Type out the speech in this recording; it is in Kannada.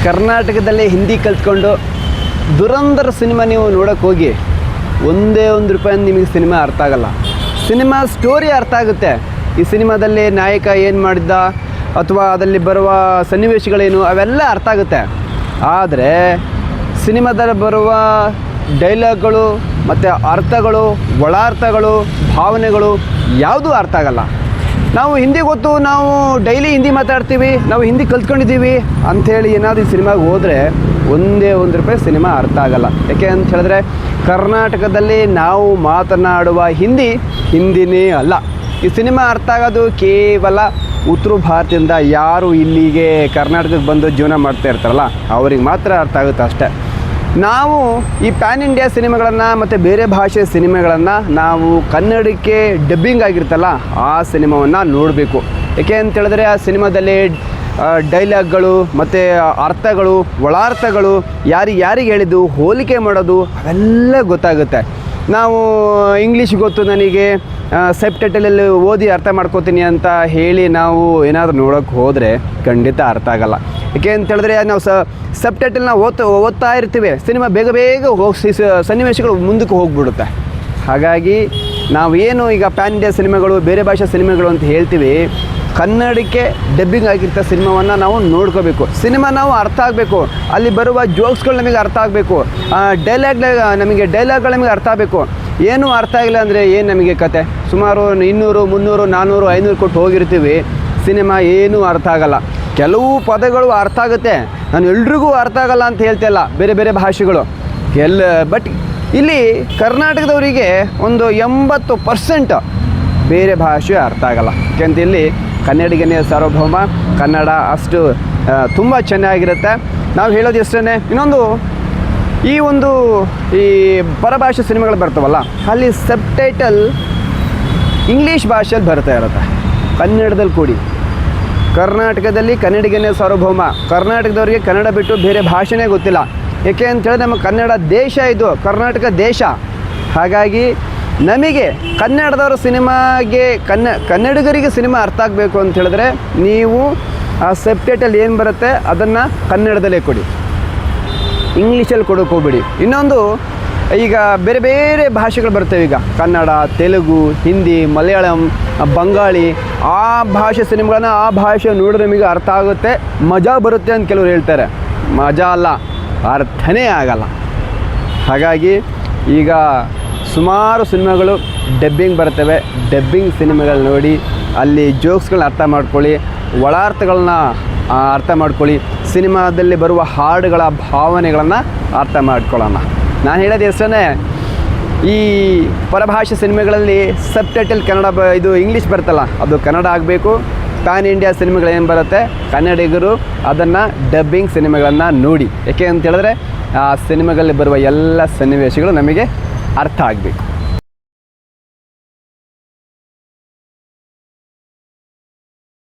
ಕರ್ನಾಟಕದಲ್ಲೇ ಹಿಂದಿ ಕಲ್ತ್ಕೊಂಡು ದುರಂಧರ್ ಸಿನಿಮಾ ನೀವು ನೋಡೋಕ್ಕೆ ಹೋಗಿ ಒಂದೇ ₹1 ನಿಮಗೆ ಸಿನಿಮಾ ಅರ್ಥ ಆಗಲ್ಲ. ಸಿನಿಮಾ ಸ್ಟೋರಿ ಅರ್ಥ ಆಗುತ್ತೆ. ಈ ಸಿನಿಮಾದಲ್ಲಿ ನಾಯಕ ಏನು ಮಾಡಿದ್ದ ಅಥವಾ ಅದರಲ್ಲಿ ಬರುವ ಸನ್ನಿವೇಶಗಳೇನು ಅವೆಲ್ಲ ಅರ್ಥ ಆಗುತ್ತೆ. ಆದರೆ ಸಿನಿಮಾದಲ್ಲಿ ಬರುವ ಡೈಲಾಗ್ಗಳು ಮತ್ತು ಅರ್ಥಗಳು, ಒಳಾರ್ಥಗಳು, ಭಾವನೆಗಳು ಯಾವುದೂ ಅರ್ಥ ಆಗಲ್ಲ. ನಾವು ಹಿಂದಿ ಗೊತ್ತು, ನಾವು ಡೈಲಿ ಹಿಂದಿ ಮಾತಾಡ್ತೀವಿ, ನಾವು ಹಿಂದಿ ಕಲ್ತ್ಕೊಂಡಿದ್ದೀವಿ ಅಂಥೇಳಿ ಏನಾದರೂ ಈ ಸಿನಿಮಾಗೆ ಹೋದರೆ ಒಂದೇ ₹1 ಸಿನಿಮಾ ಅರ್ಥ ಆಗಲ್ಲ. ಯಾಕೆ ಅಂತ ಹೇಳಿದ್ರೆ ಕರ್ನಾಟಕದಲ್ಲಿ ನಾವು ಮಾತನಾಡುವ ಹಿಂದಿನೇ ಅಲ್ಲ. ಈ ಸಿನಿಮಾ ಅರ್ಥ ಆಗೋದು ಕೇವಲ ಉತ್ತರ ಭಾರತದಿಂದ ಯಾರು ಇಲ್ಲಿಗೆ ಕರ್ನಾಟಕಕ್ಕೆ ಬಂದು ಜೀವನ ಮಾಡ್ತಾ ಇರ್ತಾರಲ್ಲ ಅವ್ರಿಗೆ ಮಾತ್ರ ಅರ್ಥ ಆಗುತ್ತೆ ಅಷ್ಟೇ. ನಾವು ಈ ಪ್ಯಾನ್ ಇಂಡಿಯಾ ಸಿನಿಮಾಗಳನ್ನು ಮತ್ತು ಬೇರೆ ಭಾಷೆಯ ಸಿನಿಮಾಗಳನ್ನು ನಾವು ಕನ್ನಡಕ್ಕೆ ಡಬ್ಬಿಂಗ್ ಆಗಿರ್ತಲ್ಲ ಆ ಸಿನಿಮಾವನ್ನು ನೋಡಬೇಕು. ಏಕೆ ಅಂತೇಳಿದ್ರೆ ಆ ಸಿನಿಮಾದಲ್ಲಿ ಡೈಲಾಗ್ಗಳು ಮತ್ತು ಅರ್ಥಗಳು, ಒಳಾರ್ಥಗಳು, ಯಾರಿಗೆ ಹೇಳಿದ್ದು, ಹೋಲಿಕೆ ಮಾಡೋದು ಅವೆಲ್ಲ ಗೊತ್ತಾಗುತ್ತೆ. ನಾವು ಇಂಗ್ಲೀಷ್ ಗೊತ್ತು ನನಗೆ, ಸಬ್ಟೈಟಲಲ್ಲಿ ಓದಿ ಅರ್ಥ ಮಾಡ್ಕೋತೀನಿ ಅಂತ ಹೇಳಿ ನಾವು ಏನಾದರೂ ನೋಡೋಕ್ಕೆ ಹೋದರೆ ಖಂಡಿತ ಅರ್ಥ ಆಗಲ್ಲ. ಏಕೆ ಅಂತೇಳಿದ್ರೆ ನಾವು ಸಬ್ಟೈಟಲ್ನ ಓದ್ತಾ ಇರ್ತೀವಿ, ಸಿನಿಮಾ ಬೇಗ ಹೋಗಿ ಸನ್ನಿವೇಶಗಳು ಮುಂದಕ್ಕೆ ಹೋಗ್ಬಿಡುತ್ತೆ. ಹಾಗಾಗಿ ನಾವೇನು ಈಗ ಪ್ಯಾನ್ ಇಂಡಿಯಾ ಸಿನಿಮಾಗಳು, ಬೇರೆ ಭಾಷೆ ಸಿನಿಮಾಗಳು ಅಂತ ಹೇಳ್ತೀವಿ, ಕನ್ನಡಕ್ಕೆ ಡಬ್ಬಿಂಗ್ ಆಗಿರ್ತ ಸಿನಿಮಾವನ್ನು ನಾವು ನೋಡ್ಕೋಬೇಕು. ಸಿನಿಮಾ ನಾವು ಅರ್ಥ ಆಗಬೇಕು, ಅಲ್ಲಿ ಬರುವ ಜೋಕ್ಸ್ಗಳು ನಮಗೆ ಅರ್ಥ ಆಗಬೇಕು, ಡೈಲಾಗ್ಗಳು ನಮಗೆ ಅರ್ಥ ಆಗಬೇಕು. ಏನೂ ಅರ್ಥ ಆಗಿಲ್ಲ ಅಂದರೆ ಏನು ನಮಗೆ ಕತೆ? ಸುಮಾರು 200, 300, 400, 500 ಕೊಟ್ಟು ಹೋಗಿರ್ತೀವಿ, ಸಿನಿಮಾ ಏನೂ ಅರ್ಥ ಆಗಲ್ಲ. ಕೆಲವು ಪದಗಳು ಅರ್ಥ ಆಗುತ್ತೆ, ನಾನು ಎಲ್ರಿಗೂ ಅರ್ಥ ಆಗಲ್ಲ ಅಂತ ಹೇಳ್ತಿಲ್ಲ, ಬೇರೆ ಭಾಷೆಗಳು ಬಟ್ ಇಲ್ಲಿ ಕರ್ನಾಟಕದವರಿಗೆ ಒಂದು 80% ಬೇರೆ ಭಾಷೆ ಅರ್ಥ ಆಗಲ್ಲ. ಯಾಕೆಂತ ಇಲ್ಲಿ ಕನ್ನಡಿಗನೇ ಸಾರ್ವಭೌಮ, ಕನ್ನಡ ಅಷ್ಟು ತುಂಬ ಚೆನ್ನಾಗಿರುತ್ತೆ. ನಾವು ಹೇಳೋದು ಎಷ್ಟೇ. ಇನ್ನೊಂದು ಈ ಪರಭಾಷೆ ಸಿನಿಮಾಗಳು ಬರ್ತಾವಲ್ಲ, ಅಲ್ಲಿ ಸಬ್ಟೈಟಲ್ ಇಂಗ್ಲೀಷ್ ಭಾಷೆಯಲ್ಲಿ ಬರ್ತಾ ಇರುತ್ತೆ, ಕನ್ನಡದಲ್ಲಿ ಕೂಡಿ. ಕರ್ನಾಟಕದಲ್ಲಿ ಕನ್ನಡಿಗನೇ ಸಾರ್ವಭೌಮ, ಕರ್ನಾಟಕದವರಿಗೆ ಕನ್ನಡ ಬಿಟ್ಟು ಬೇರೆ ಭಾಷೆನೇ ಗೊತ್ತಿಲ್ಲ. ಏಕೆ ಅಂತೇಳಿದ್ರೆ ನಮ್ಮ ಕನ್ನಡ ದೇಶ, ಇದು ಕರ್ನಾಟಕ ದೇಶ. ಹಾಗಾಗಿ ನಮಗೆ ಕನ್ನಡದವರ ಸಿನಿಮಾಗೆ ಕನ್ನಡಿಗರಿಗೆ ಸಿನಿಮಾ ಅರ್ಥ ಆಗಬೇಕು ಅಂತ ಹೇಳಿದ್ರೆ ನೀವು ಆ ಸಬ್ಟೈಟಲ್ ಏನು ಬರುತ್ತೆ ಅದನ್ನು ಕನ್ನಡದಲ್ಲೇ ಕೊಡಿ, ಇಂಗ್ಲೀಷಲ್ಲಿ ಕೊಡೋಕೆ ಹೋಗ್ಬೇಡಿ. ಇನ್ನೊಂದು, ಈಗ ಬೇರೆ ಭಾಷೆಗಳು ಬರ್ತವೆ, ಈಗ ಕನ್ನಡ, ತೆಲುಗು, ಹಿಂದಿ, ಮಲಯಾಳಂ, ಬಂಗಾಳಿ, ಆ ಭಾಷೆ ಸಿನಿಮಾಗಳನ್ನ ಆ ಭಾಷೆ ನೋಡಿದ್ರೆ ನಿಮಗೆ ಅರ್ಥ ಆಗುತ್ತೆ, ಮಜಾ ಬರುತ್ತೆ ಅಂತ ಕೆಲವರು ಹೇಳ್ತಾರೆ. ಮಜಾ ಅಲ್ಲ, ಅರ್ಥನೇ ಆಗಲ್ಲ. ಹಾಗಾಗಿ ಈಗ ಸುಮಾರು ಸಿನಿಮಾಗಳು ಡಬ್ಬಿಂಗ್ ಬರ್ತವೆ. ಡಬ್ಬಿಂಗ್ ಸಿನಿಮಾಗಳು ನೋಡಿ ಅಲ್ಲಿ ಜೋಕ್ಸ್ಗಳನ್ನ ಅರ್ಥ ಮಾಡ್ಕೊಳ್ಳಿ, ಒಳಾರ್ಥಗಳನ್ನ ಅರ್ಥ ಮಾಡ್ಕೊಳ್ಳಿ, ಸಿನಿಮಾದಲ್ಲಿ ಬರುವ ಹಾಡುಗಳ ಭಾವನೆಗಳನ್ನು ಅರ್ಥ ಮಾಡ್ಕೊಳ್ಳೋಣ. ನಾನು ಹೇಳೋದು ಎಷ್ಟೇ, ಈ ಪರಭಾಷೆ ಸಿನಿಮಾಗಳಲ್ಲಿ ಸಬ್ಟೈಟಲ್ ಕನ್ನಡ ಇದು ಇಂಗ್ಲೀಷ್ ಬರ್ತಲ್ಲ ಅದು ಕನ್ನಡ ಆಗಬೇಕು. ಪ್ಯಾನ್ ಇಂಡಿಯಾ ಸಿನಿಮಾಗಳೇನು ಬರುತ್ತೆ ಕನ್ನಡಿಗರು ಅದನ್ನು ಡಬ್ಬಿಂಗ್ ಸಿನಿಮಾಗಳನ್ನು ನೋಡಿ. ಏಕೆ ಅಂತ ಹೇಳಿದ್ರೆ ಆ ಸಿನಿಮಾಗಳಲ್ಲಿ ಬರುವ ಎಲ್ಲ ಸನ್ನಿವೇಶಗಳು ನಮಗೆ ಅರ್ಥ ಆಗಬೇಕು.